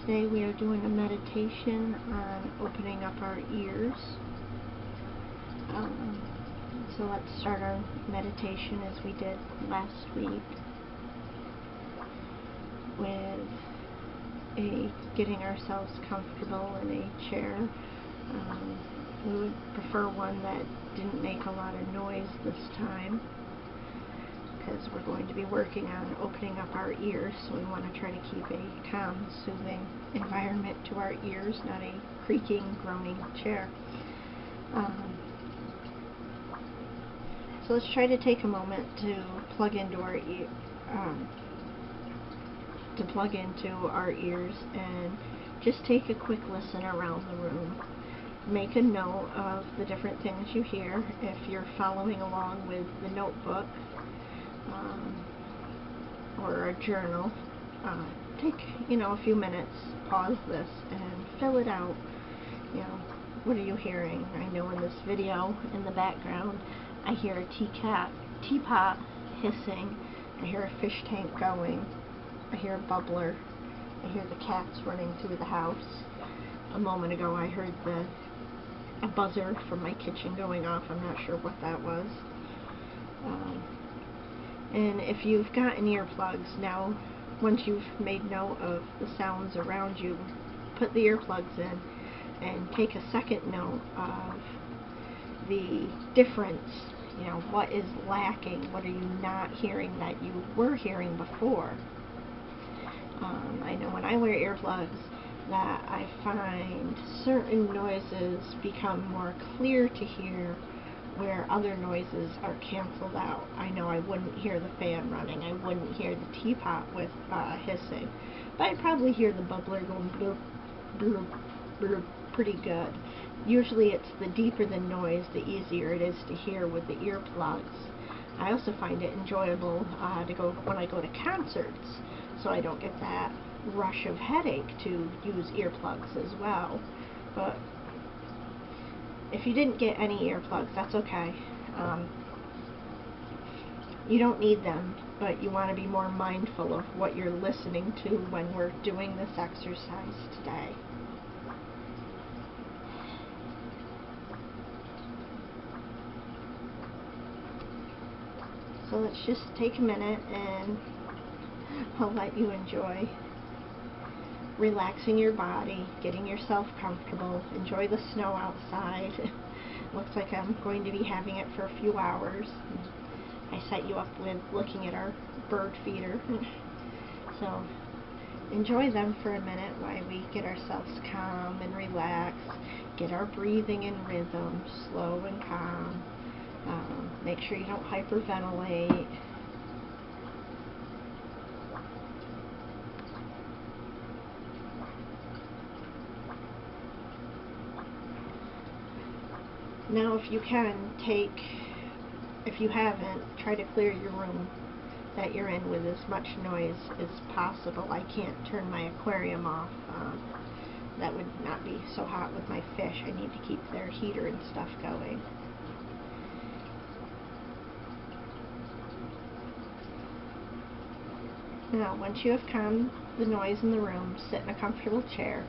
Today we are doing a meditation on opening up our ears. So let's start our meditation as we did last week with getting ourselves comfortable in a chair. We would prefer one that didn't make a lot of noise this time, because we're going to be working on opening up our ears, so we want to try to keep a calm, soothing environment to our ears, not a creaking, groaning chair. So let's try to take a moment to plug into our ears and just take a quick listen around the room. Make a note of the different things you hear. If you're following along with the notebook or a journal, take a few minutes, pause this, and fill it out. What are you hearing? I know in this video in the background I hear a teapot hissing, I hear a fish tank going, I hear a bubbler, I hear the cats running through the house. A moment ago I heard a buzzer from my kitchen going off. I'm not sure what that was. And if you've gotten earplugs, now once you've made note of the sounds around you, put the earplugs in and take a second note of the difference. What is lacking? What are you not hearing that you were hearing before? I know when I wear earplugs that I find certain noises become more clear to hear, where other noises are canceled out. I know I wouldn't hear the fan running, I wouldn't hear the teapot with hissing, but I'd probably hear the bubbler going bloop, bloop, bloop pretty good. Usually it's the deeper the noise, the easier it is to hear with the earplugs. I also find it enjoyable when I go to concerts, so I don't get that rush of headache, to use earplugs as well. But if you didn't get any earplugs, that's okay. You don't need them, but you want to be more mindful of what you're listening to when we're doing this exercise today. So let's just take a minute and I'll let you enjoy relaxing your body, getting yourself comfortable. Enjoy the snow outside. Looks like I'm going to be having it for a few hours. I set you up with looking at our bird feeder. So enjoy them for a minute while we get ourselves calm and relaxed, get our breathing in rhythm, slow and calm. Make sure you don't hyperventilate. Now if you haven't, try to clear your room that you're in with as much noise as possible. I can't turn my aquarium off. That would not be so hot with my fish. I need to keep their heater and stuff going. Now, once you have calmed the noise in the room, sit in a comfortable chair.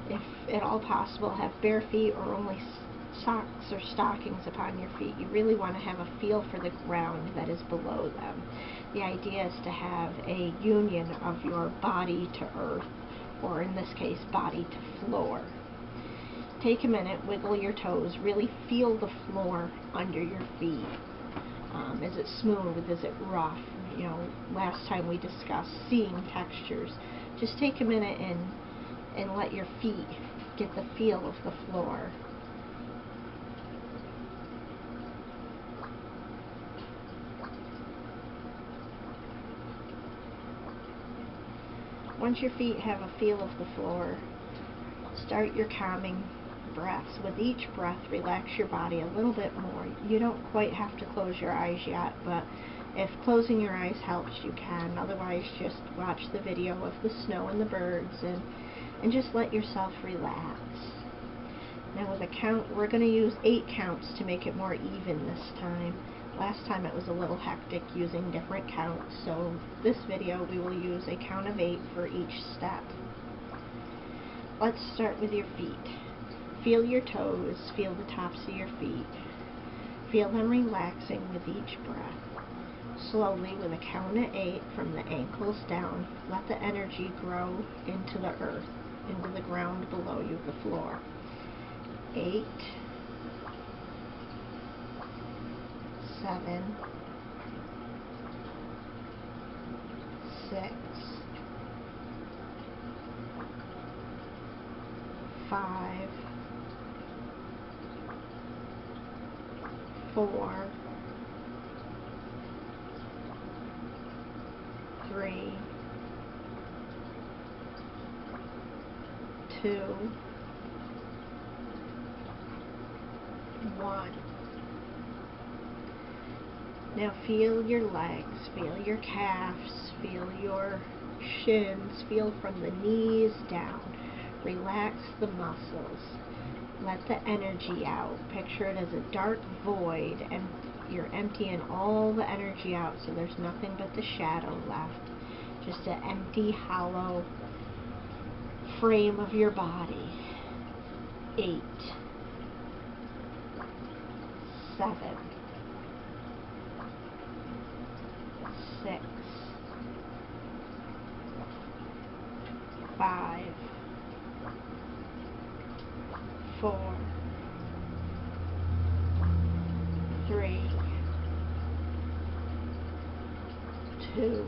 If at all possible, have bare feet or only socks or stockings upon your feet. You really want to have a feel for the ground that is below them. The idea is to have a union of your body to earth, or in this case, body to floor. Take a minute, wiggle your toes, really feel the floor under your feet. Is it smooth? Is it rough? Last time we discussed seeing textures. Just take a minute and let your feet get the feel of the floor. Once your feet have a feel of the floor, start your calming breaths. With each breath, relax your body a little bit more. You don't quite have to close your eyes yet, but if closing your eyes helps, you can. Otherwise, just watch the video of the snow and the birds and just let yourself relax. Now with a count, we're going to use 8 counts to make it more even this time. Last time it was a little hectic using different counts, so this video we will use a count of 8 for each step. Let's start with your feet. Feel your toes, feel the tops of your feet. Feel them relaxing with each breath. Slowly, with a count of 8 from the ankles down, let the energy grow into the earth, into the ground below you, the floor. 8, 7, 6, 5, 4, 3, 2, 1. Now feel your legs, feel your calves, feel your shins, feel from the knees down. Relax the muscles. Let the energy out. Picture it as a dark void, and you're emptying all the energy out, so there's nothing but the shadow left. Just an empty, hollow frame of your body. 8, 7, 6, 5, 4, 3, 2,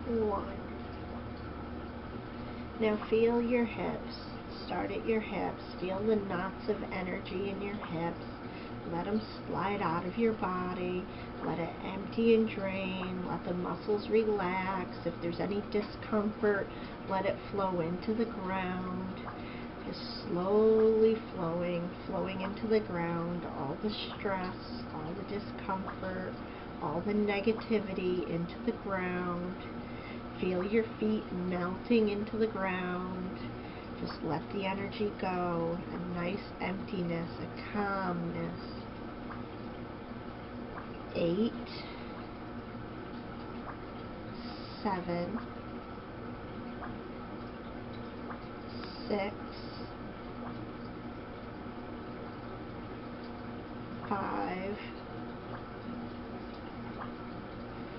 1. Now feel your hips. Start at your hips. Feel the knots of energy in your hips. Let them slide out of your body. Let it empty and drain. Let the muscles relax. If there's any discomfort, let it flow into the ground. Just slowly flowing into the ground. All the stress, all the discomfort, all the negativity into the ground. Feel your feet melting into the ground. Just let the energy go. A nice emptiness, a calmness. 8, 7, 6, 5,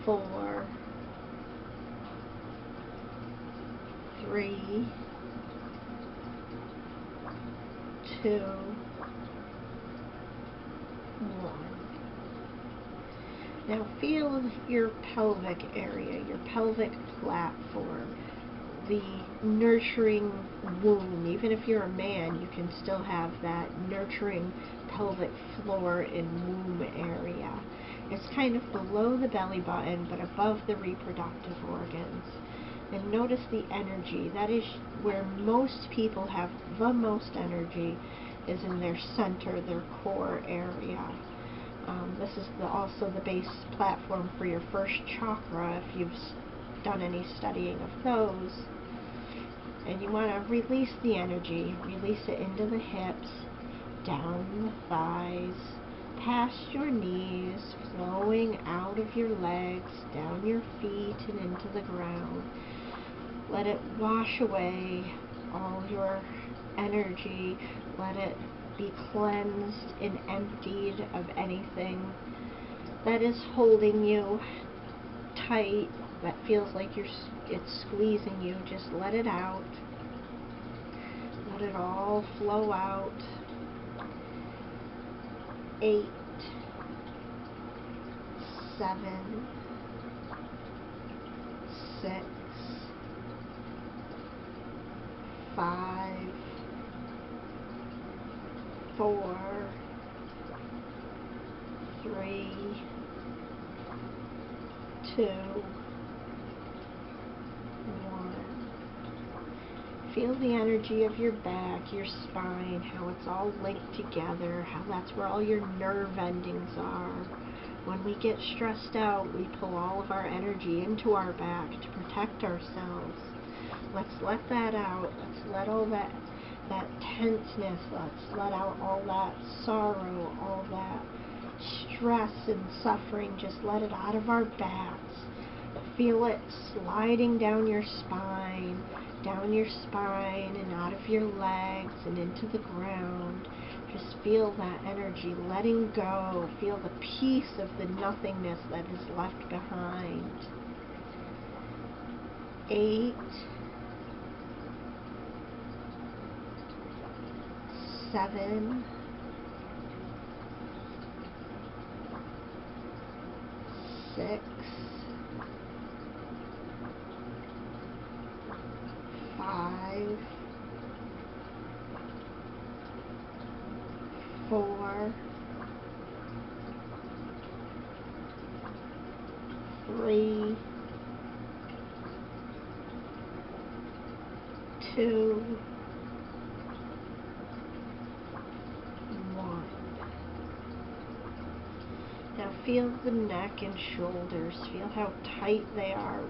4, 3, 2, 1. Now feel your pelvic area, your pelvic platform, the nurturing womb. Even if you're a man, you can still have that nurturing pelvic floor and womb area. It's kind of below the belly button, but above the reproductive organs. And notice the energy. That is where most people have the most energy, is in their center, their core area. This is also the base platform for your first chakra, if you've done any studying of those. And you want to release the energy. Release it into the hips, down the thighs, past your knees, flowing out of your legs, down your feet and into the ground. Let it wash away all your energy. Let it be cleansed and emptied of anything that is holding you tight, that feels like it's squeezing you. Just let it out. Let it all flow out. 8, 7, 6, 5, 4, 3, 2, 1. Feel the energy of your back, your spine, how it's all linked together, how that's where all your nerve endings are. When we get stressed out, we pull all of our energy into our back to protect ourselves. Let's let that out. Let's let all that tenseness, let's let out all that sorrow, all that stress and suffering. Just let it out of our backs. Feel it sliding down your spine and out of your legs and into the ground. Just feel that energy letting go. Feel the peace of the nothingness that is left behind. 8, 7, 6, 5, 4, 3, 2, 1. Now feel the neck and shoulders. Feel how tight they are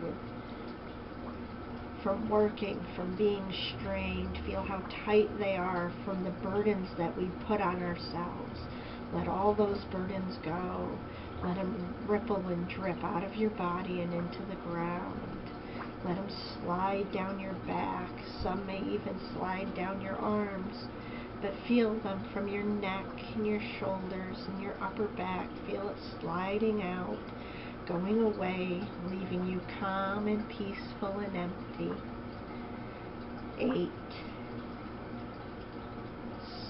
from working, from being strained. Feel how tight they are from the burdens that we put on ourselves. Let all those burdens go. Let them ripple and drip out of your body and into the ground. Let them slide down your back. Some may even slide down your arms. But feel them from your neck and your shoulders and your upper back. Feel it sliding out, going away, leaving you calm and peaceful and empty. 8,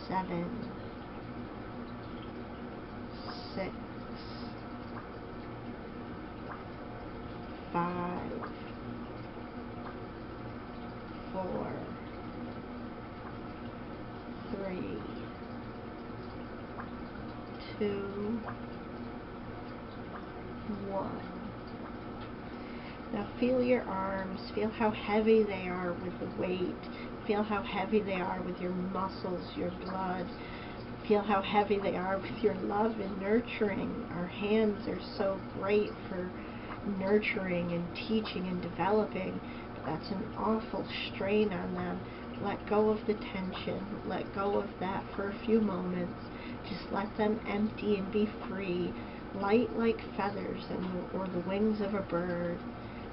7, 6, 5, 4, 3, 2, 1. Now feel your arms. Feel how heavy they are with the weight. Feel how heavy they are with your muscles, your blood. Feel how heavy they are with your love and nurturing. Our hands are so great for nurturing and teaching and developing, but that's an awful strain on them. Let go of the tension. Let go of that for a few moments. Just let them empty and be free, light like feathers or the wings of a bird,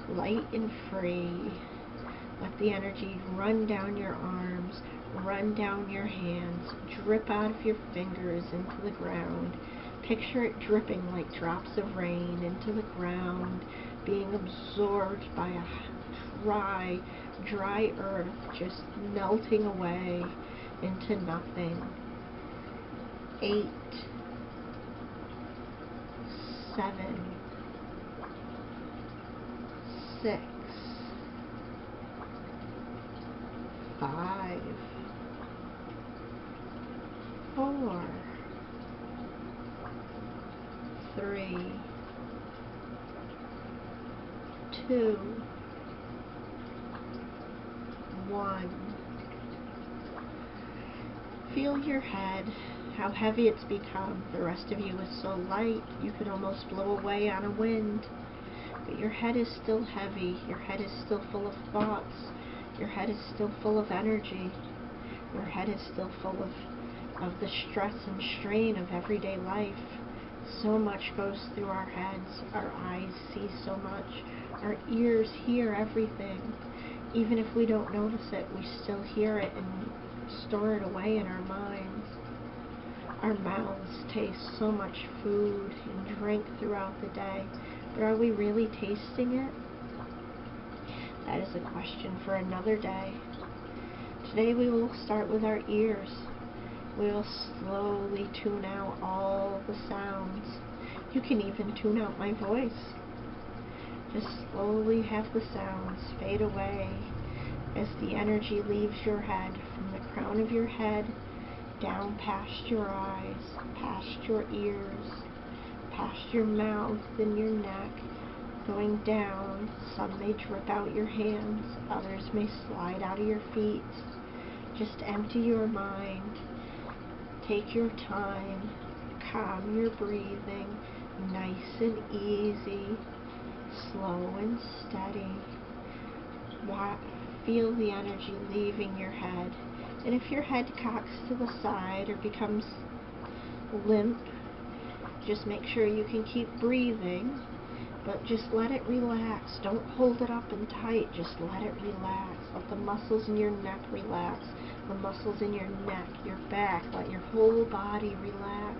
light and free. Let the energy run down your arms, run down your hands, drip out of your fingers into the ground. Picture it dripping like drops of rain into the ground, being absorbed by a dry earth, just melting away into nothing. 8, 7, 6, 5, 4, 3, 2, 1. Feel your head, how heavy it's become. The rest of you is so light, you could almost blow away on a wind. But your head is still heavy. Your head is still full of thoughts. Your head is still full of energy. Your head is still full of the stress and strain of everyday life. So much goes through our heads. Our eyes see so much. Our ears hear everything. Even if we don't notice it, we still hear it and store it away in our minds. Our mouths taste so much food and drink throughout the day, but are we really tasting it? That is a question for another day. Today we will start with our ears. We will slowly tune out all the sounds. You can even tune out my voice. Just slowly have the sounds fade away as the energy leaves your head, from the crown of your head down past your eyes, past your ears, past your mouth and your neck, going down. Some may drip out your hands, others may slide out of your feet. Just empty your mind. Take your time. Calm your breathing. Nice and easy. Slow and steady. Feel the energy leaving your head. And if your head cocks to the side or becomes limp, just make sure you can keep breathing, but just let it relax. Don't hold it up and tight. Just let it relax. Let the muscles in your neck relax. The muscles in your neck, your back. Let your whole body relax.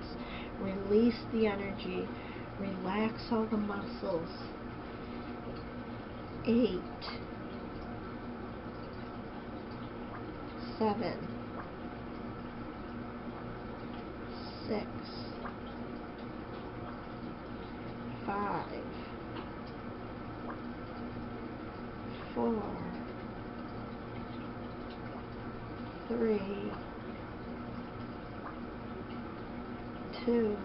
Release the energy. Relax all the muscles. 8, 7, 6, 5, 4, 3, 2,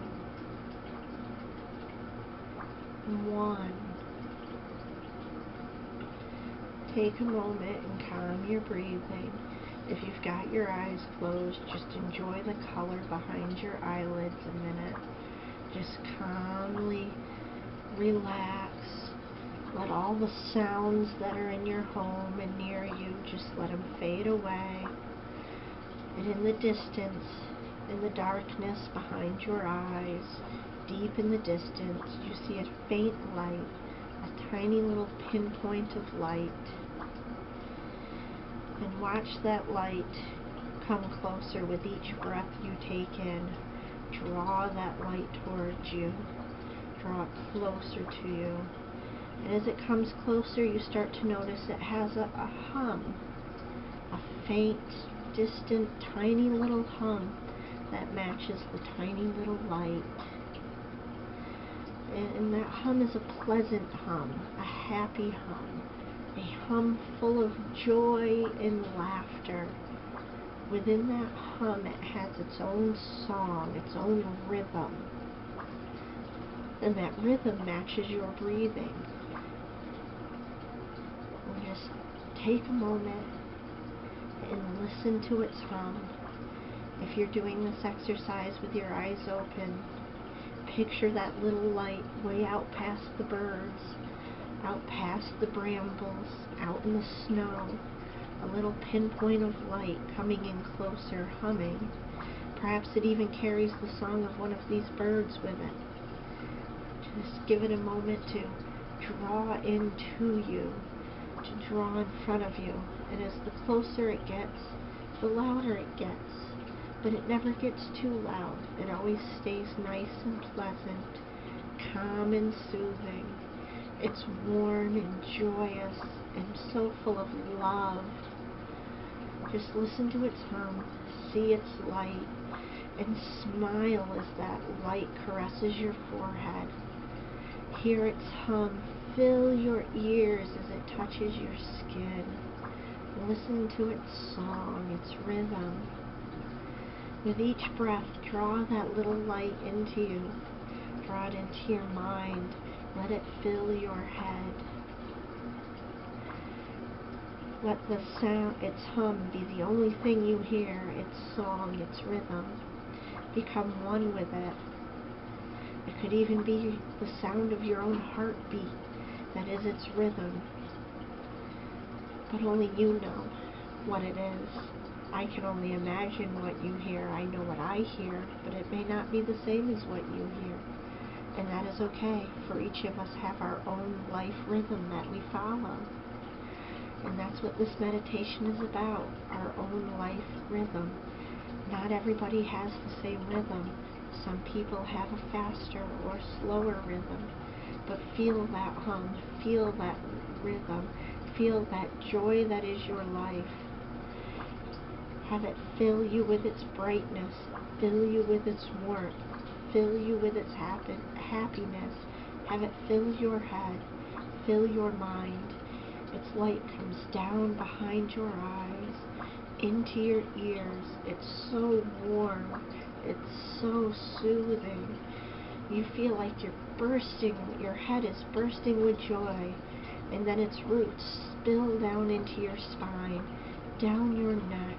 1. Take a moment and calm your breathing. If you've got your eyes closed, just enjoy the color behind your eyelids a minute. Just calmly relax. Let all the sounds that are in your home and near you, just let them fade away. And in the distance, in the darkness behind your eyes, deep in the distance, you see a faint light, a tiny little pinpoint of light. And watch that light come closer with each breath you take in. Draw that light towards you. Draw it closer to you. And as it comes closer, you start to notice it has a hum. A faint, distant, tiny little hum that matches the tiny little light. And that hum is a pleasant hum, a happy hum. A hum full of joy and laughter. Within that hum, it has its own song, its own rhythm. And that rhythm matches your breathing. And just take a moment and listen to its hum. If you're doing this exercise with your eyes open, picture that little light way out past the birds, out past the brambles, out in the snow, a little pinpoint of light coming in closer, humming. Perhaps it even carries the song of one of these birds with it. Just give it a moment to draw into you, to draw in front of you. And as the closer it gets, the louder it gets. But it never gets too loud. It always stays nice and pleasant, calm and soothing. It's warm and joyous and so full of love. Just listen to its hum, see its light, and smile as that light caresses your forehead. Hear its hum fill your ears as it touches your skin. Listen to its song, its rhythm. With each breath, draw that little light into you. Draw it into your mind. Let it fill your head. Let the sound, its hum, be the only thing you hear, its song, its rhythm. Become one with it. It could even be the sound of your own heartbeat that is its rhythm. But only you know what it is. I can only imagine what you hear. I know what I hear, but it may not be the same as what you hear. And that is okay, for each of us have our own life rhythm that we follow. And that's what this meditation is about, our own life rhythm. Not everybody has the same rhythm. Some people have a faster or slower rhythm. But feel that hum, feel that rhythm, feel that joy that is your life. Have it fill you with its brightness, fill you with its warmth, fill you with its happiness. Have it fill your head, fill your mind. Its light comes down behind your eyes, into your ears. It's so warm, it's so soothing. You feel like you're bursting, your head is bursting with joy, and then its roots spill down into your spine, down your neck,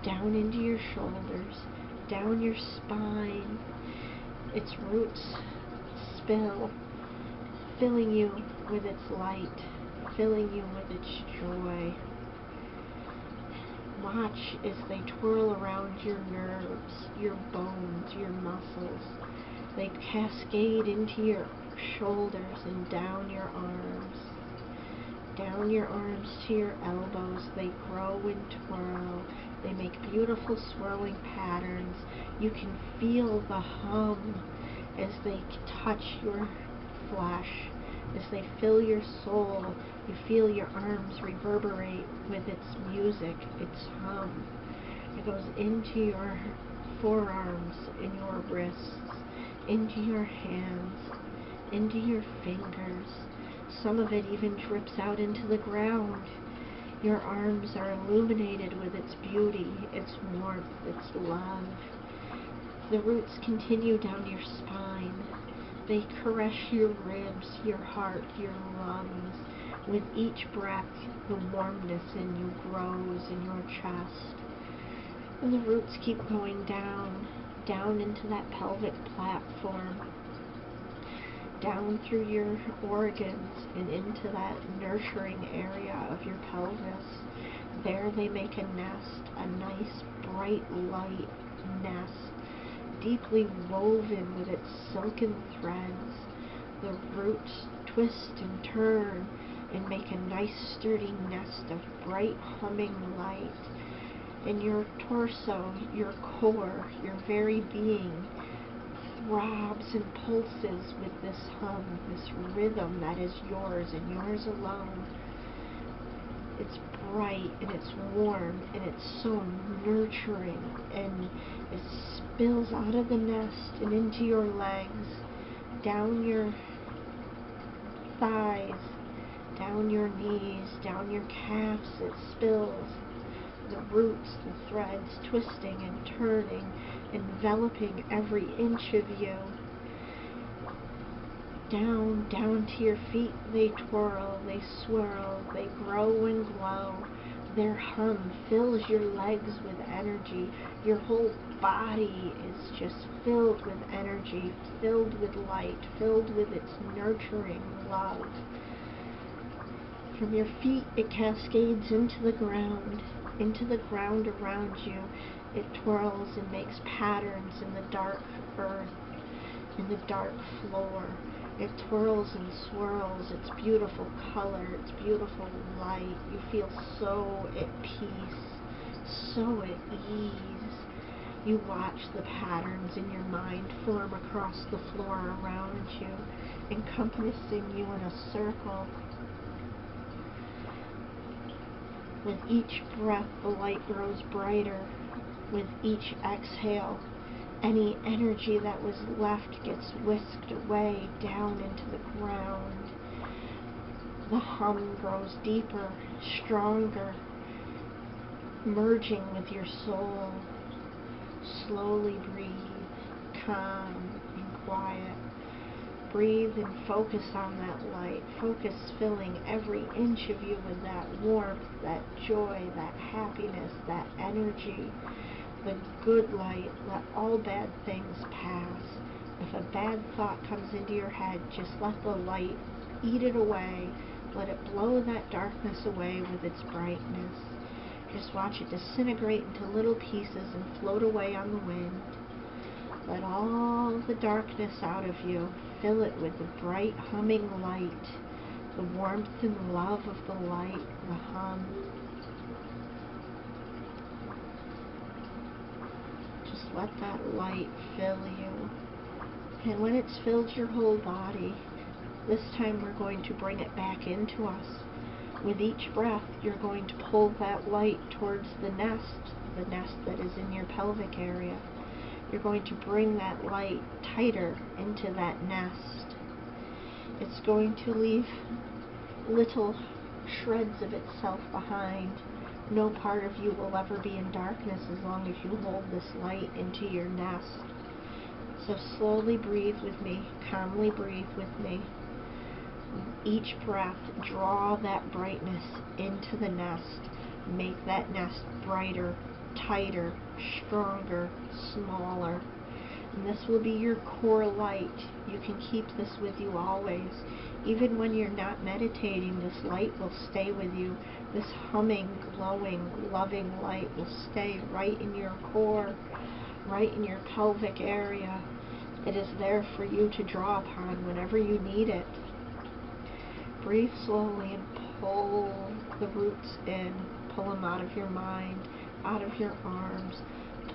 down into your shoulders, down your spine. Its roots spill, filling you with its light, filling you with its joy. Watch as they twirl around your nerves, your bones, your muscles. They cascade into your shoulders and down your arms. Down your arms to your elbows. They grow and twirl. They make beautiful swirling patterns. You can feel the hum as they touch your flesh. As they fill your soul, you feel your arms reverberate with its music, its hum. It goes into your forearms and your wrists, into your hands, into your fingers. Some of it even drips out into the ground. Your arms are illuminated with its beauty, its warmth, its love. The roots continue down your spine. They caress your ribs, your heart, your lungs. With each breath, the warmness in you grows in your chest. And the roots keep going down, down into that pelvic platform, down through your organs and into that nurturing area of your pelvis. There they make a nest, a nice, bright, light nest, deeply woven with its silken threads. The roots twist and turn and make a nice, sturdy nest of bright, humming light. And your torso, your core, your very being throbs and pulses with this hum, this rhythm that is yours and yours alone. It's bright and it's warm and it's so nurturing, and it spills out of the nest and into your legs, down your thighs, down your knees, down your calves. It spills. The roots, the threads, twisting and turning, enveloping every inch of you. Down, down to your feet they twirl, they swirl, they grow and glow. Their hum fills your legs with energy. Your whole body is just filled with energy, filled with light, filled with its nurturing love. From your feet it cascades into the ground around you. It twirls and makes patterns in the dark earth, in the dark floor. It twirls and swirls, its beautiful color, its beautiful light. You feel so at peace, so at ease. You watch the patterns in your mind form across the floor around you, encompassing you in a circle. With each breath, the light grows brighter. With each exhale, any energy that was left gets whisked away down into the ground. The hum grows deeper, stronger, merging with your soul. Slowly breathe, calm and quiet. Breathe and focus on that light. Focus filling every inch of you with that warmth, that joy, that happiness, that energy. The good light. Let all bad things pass. If a bad thought comes into your head, just let the light eat it away. Let it blow that darkness away with its brightness. Just watch it disintegrate into little pieces and float away on the wind. Let all the darkness out of you. Fill it with the bright, humming light, the warmth and love of the light, the hum. Just let that light fill you. And when it's filled your whole body, this time we're going to bring it back into us. With each breath, you're going to pull that light towards the nest that is in your pelvic area. You're going to bring that light tighter into that nest. It's going to leave little shreds of itself behind. No part of you will ever be in darkness as long as you hold this light into your nest. So slowly breathe with me, calmly breathe with me. Each breath, draw that brightness into the nest. Make that nest brighter, tighter, stronger, smaller. And this will be your core light. You can keep this with you always. Even when you're not meditating, this light will stay with you. This humming, glowing, loving light will stay right in your core, right in your pelvic area. It is there for you to draw upon whenever you need it. Breathe slowly and pull the roots in. Pull them out of your mind, out of your arms.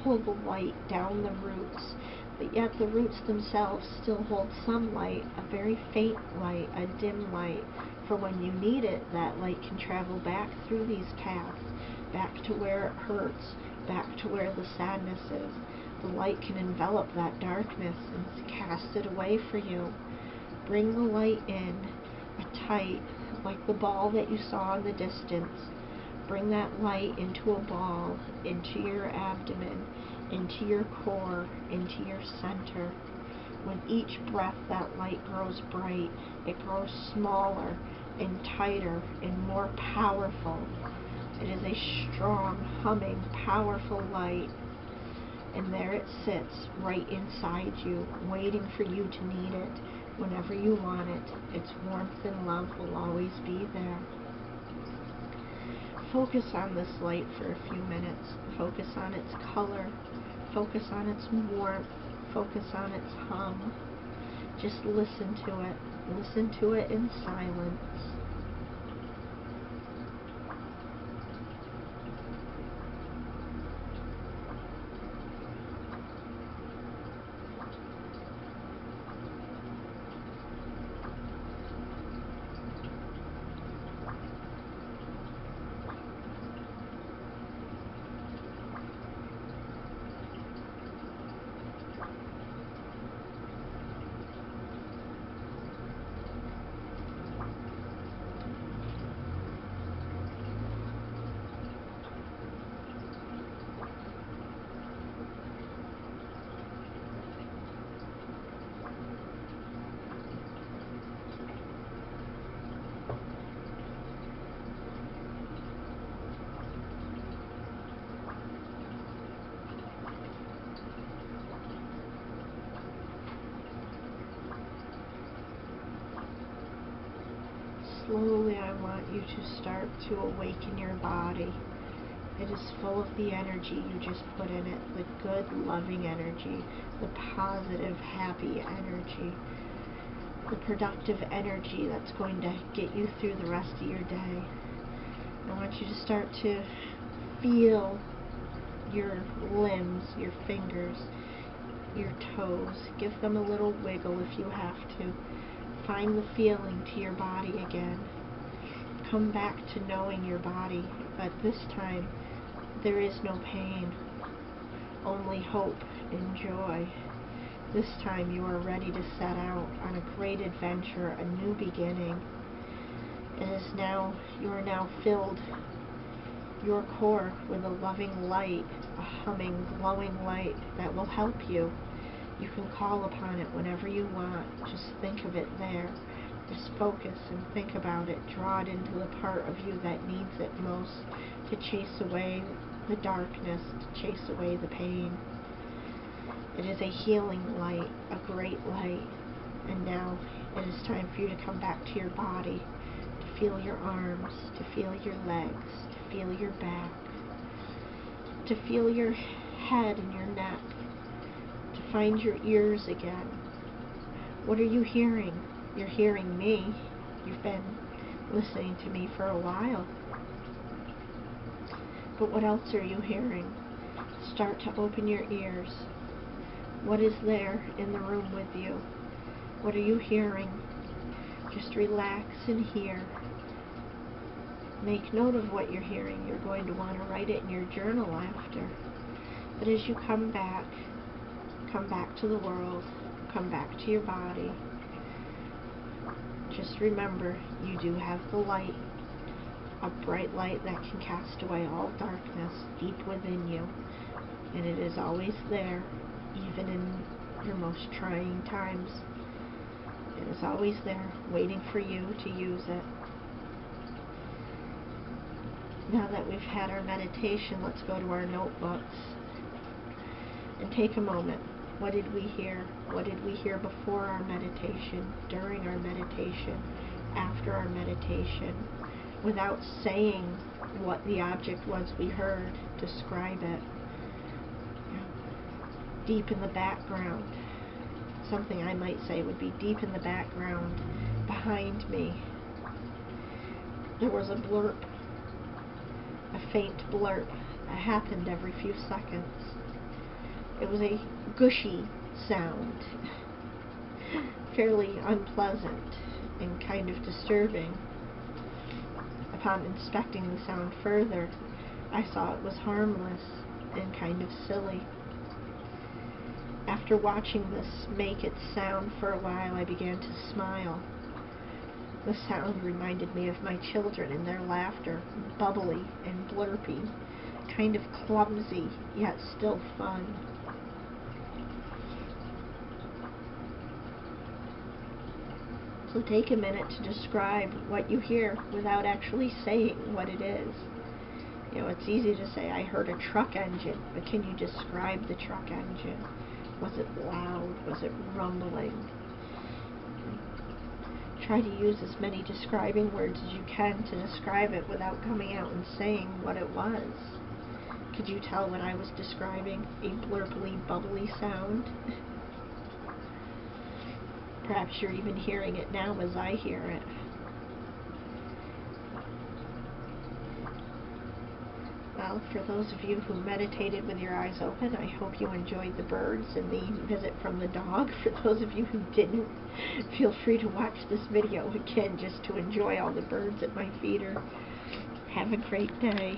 Pull the light down the roots. But yet the roots themselves still hold some light, a very faint light, a dim light. For when you need it, that light can travel back through these paths, back to where it hurts, back to where the sadness is. The light can envelop that darkness and cast it away for you. Bring the light in, tight, like the ball that you saw in the distance. Bring that light into a ball, into your abdomen, into your core, into your center. With each breath, that light grows bright. It grows smaller and tighter and more powerful. It is a strong, humming, powerful light. And there it sits, right inside you, waiting for you to need it whenever you want it. Its warmth and love will always be there. Focus on this light for a few minutes. Focus on its color. Focus on its warmth. Focus on its hum. Just listen to it. Listen to it in silence. Slowly, I want you to start to awaken your body. It is full of the energy you just put in it, the good, loving energy, the positive, happy energy, the productive energy that's going to get you through the rest of your day. I want you to start to feel your limbs, your fingers, your toes. Give them a little wiggle if you have to. Find the feeling to your body again. Come back to knowing your body, but this time there is no pain, only hope and joy. This time you are ready to set out on a great adventure, a new beginning. It is now, you are now filled, your core, with a loving light, a humming, glowing light that will help you. You can call upon it whenever you want. Just think of it there. Just focus and think about it. Draw it into the part of you that needs it most to chase away the darkness, to chase away the pain. It is a healing light, a great light. And now it is time for you to come back to your body, to feel your arms, to feel your legs, to feel your back, to feel your head and your neck, to find your ears again. What are you hearing? You're hearing me. You've been listening to me for a while. But what else are you hearing? Start to open your ears. What is there in the room with you? What are you hearing? Just relax and hear. Make note of what you're hearing. You're going to want to write it in your journal after. But as you come back to the world, come back to your body, just remember, you do have the light, a bright light that can cast away all darkness deep within you. And it is always there, even in your most trying times. It is always there, waiting for you to use it. Now that we've had our meditation, let's go to our notebooks and take a moment. What did we hear? What did we hear before our meditation, during our meditation, after our meditation? Without saying what the object was we heard, describe it. Deep in the background, something I might say would be deep in the background behind me. There was a blurp, a faint blurp that happened every few seconds. It was a gushy sound, fairly unpleasant and kind of disturbing. Upon inspecting the sound further, I saw it was harmless and kind of silly. After watching this make its sound for a while, I began to smile. The sound reminded me of my children and their laughter, bubbly and blurpy, kind of clumsy, yet still fun. So take a minute to describe what you hear without actually saying what it is. You know, it's easy to say, I heard a truck engine, but can you describe the truck engine? Was it loud? Was it rumbling? Try to use as many describing words as you can to describe it without coming out and saying what it was. Could you tell when I was describing a blurpily, bubbly sound? Perhaps you're even hearing it now as I hear it. Well, for those of you who meditated with your eyes open, I hope you enjoyed the birds and the visit from the dog. For those of you who didn't, feel free to watch this video again just to enjoy all the birds at my feeder. Have a great day.